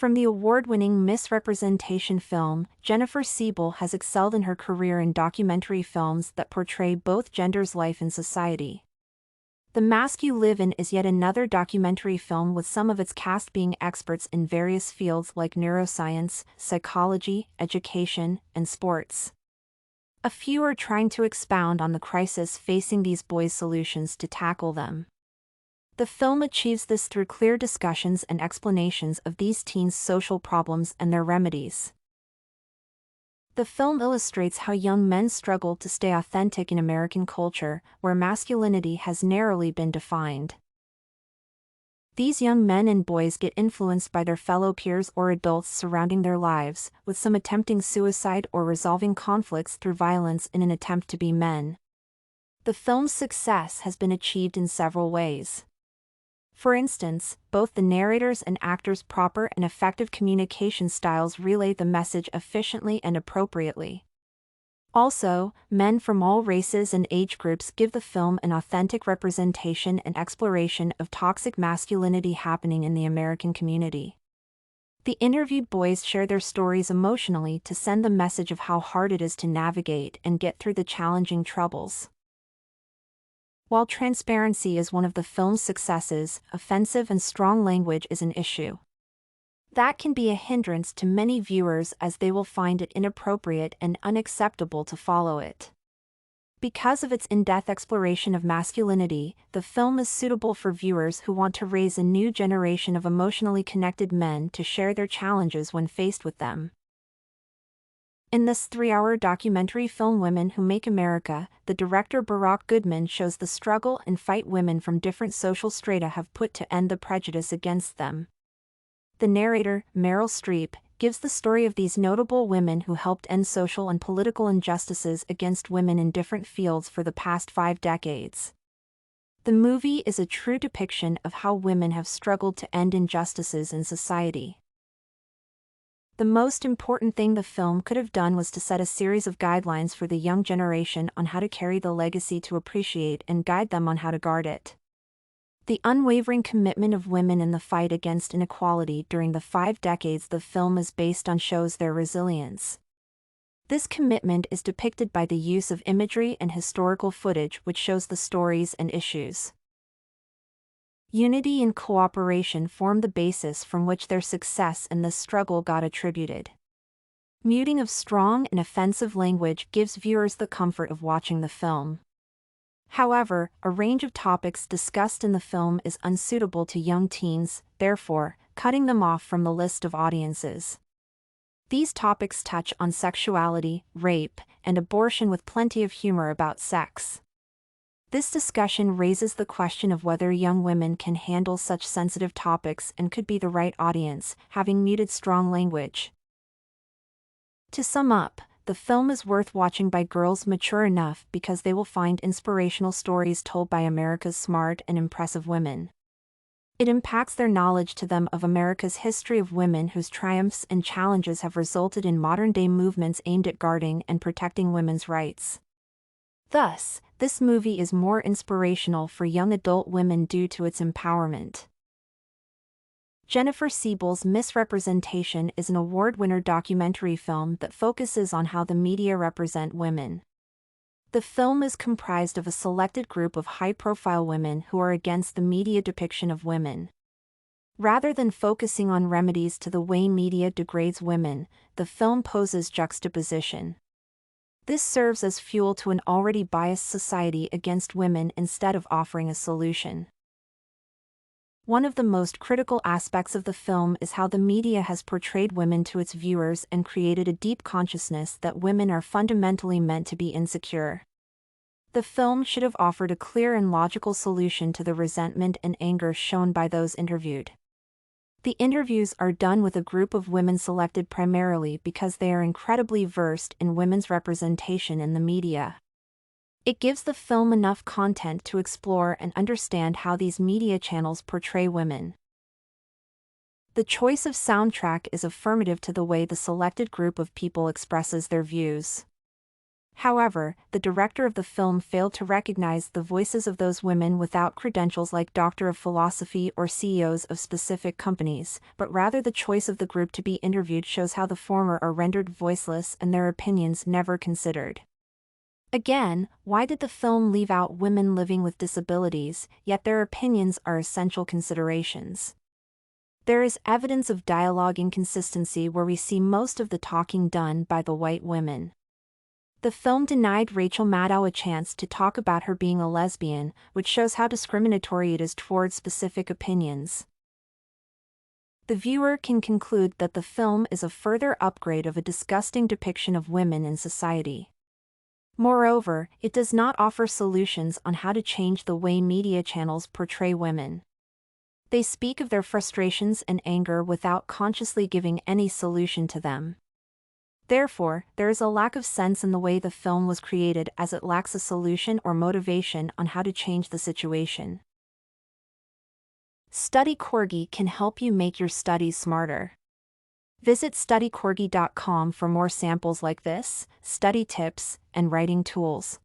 From the award-winning Misrepresentation film, Jennifer Siebel has excelled in her career in documentary films that portray both genders' life in society. The Mask You Live In is yet another documentary film with some of its cast being experts in various fields like neuroscience, psychology, education, and sports. A few are trying to expound on the crisis facing these boys' solutions to tackle them. The film achieves this through clear discussions and explanations of these teens' social problems and their remedies. The film illustrates how young men struggle to stay authentic in American culture, where masculinity has narrowly been defined. These young men and boys get influenced by their fellow peers or adults surrounding their lives, with some attempting suicide or resolving conflicts through violence in an attempt to be men. The film's success has been achieved in several ways. For instance, both the narrators and actors' proper and effective communication styles relay the message efficiently and appropriately. Also, men from all races and age groups give the film an authentic representation and exploration of toxic masculinity happening in the American community. The interviewed boys share their stories emotionally to send the message of how hard it is to navigate and get through the challenging troubles. While transparency is one of the film's successes, offensive and strong language is an issue. That can be a hindrance to many viewers as they will find it inappropriate and unacceptable to follow it. Because of its in-depth exploration of masculinity, the film is suitable for viewers who want to raise a new generation of emotionally connected men to share their challenges when faced with them. In this 3-hour documentary film Women Who Make America, the director Barack Goodman shows the struggle and fight women from different social strata have put to end the prejudice against them. The narrator, Meryl Streep, gives the story of these notable women who helped end social and political injustices against women in different fields for the past 5 decades. The movie is a true depiction of how women have struggled to end injustices in society. The most important thing the film could have done was to set a series of guidelines for the young generation on how to carry the legacy to appreciate and guide them on how to guard it. The unwavering commitment of women in the fight against inequality during the 5 decades the film is based on shows their resilience. This commitment is depicted by the use of imagery and historical footage which shows the stories and issues. Unity and cooperation form the basis from which their success in this struggle got attributed. Muting of strong and offensive language gives viewers the comfort of watching the film. However, a range of topics discussed in the film is unsuitable to young teens, therefore, cutting them off from the list of audiences. These topics touch on sexuality, rape, and abortion with plenty of humor about sex. This discussion raises the question of whether young women can handle such sensitive topics and could be the right audience, having muted strong language. To sum up, the film is worth watching by girls mature enough because they will find inspirational stories told by America's smart and impressive women. It impacts their knowledge to them of America's history of women whose triumphs and challenges have resulted in modern-day movements aimed at guarding and protecting women's rights. Thus, this movie is more inspirational for young adult women due to its empowerment. Jennifer Siebel's Misrepresentation is an award-winner documentary film that focuses on how the media represent women. The film is comprised of a selected group of high-profile women who are against the media depiction of women. Rather than focusing on remedies to the way media degrades women, the film poses juxtaposition. This serves as fuel to an already biased society against women instead of offering a solution. One of the most critical aspects of the film is how the media has portrayed women to its viewers and created a deep consciousness that women are fundamentally meant to be insecure. The film should have offered a clear and logical solution to the resentment and anger shown by those interviewed. The interviews are done with a group of women selected primarily because they are incredibly versed in women's representation in the media. It gives the film enough content to explore and understand how these media channels portray women. The choice of soundtrack is affirmative to the way the selected group of people expresses their views. However, the director of the film failed to recognize the voices of those women without credentials like Doctor of Philosophy or CEOs of specific companies, but rather the choice of the group to be interviewed shows how the former are rendered voiceless and their opinions never considered. Again, why did the film leave out women living with disabilities, yet their opinions are essential considerations? There is evidence of dialogue inconsistency where we see most of the talking done by the white women. The film denied Rachel Maddow a chance to talk about her being a lesbian, which shows how discriminatory it is towards specific opinions. The viewer can conclude that the film is a further upgrade of a disgusting depiction of women in society. Moreover, it does not offer solutions on how to change the way media channels portray women. They speak of their frustrations and anger without consciously giving any solution to them. Therefore, there is a lack of sense in the way the film was created, as it lacks a solution or motivation on how to change the situation. Study Corgi can help you make your studies smarter. Visit studycorgi.com for more samples like this, study tips, and writing tools.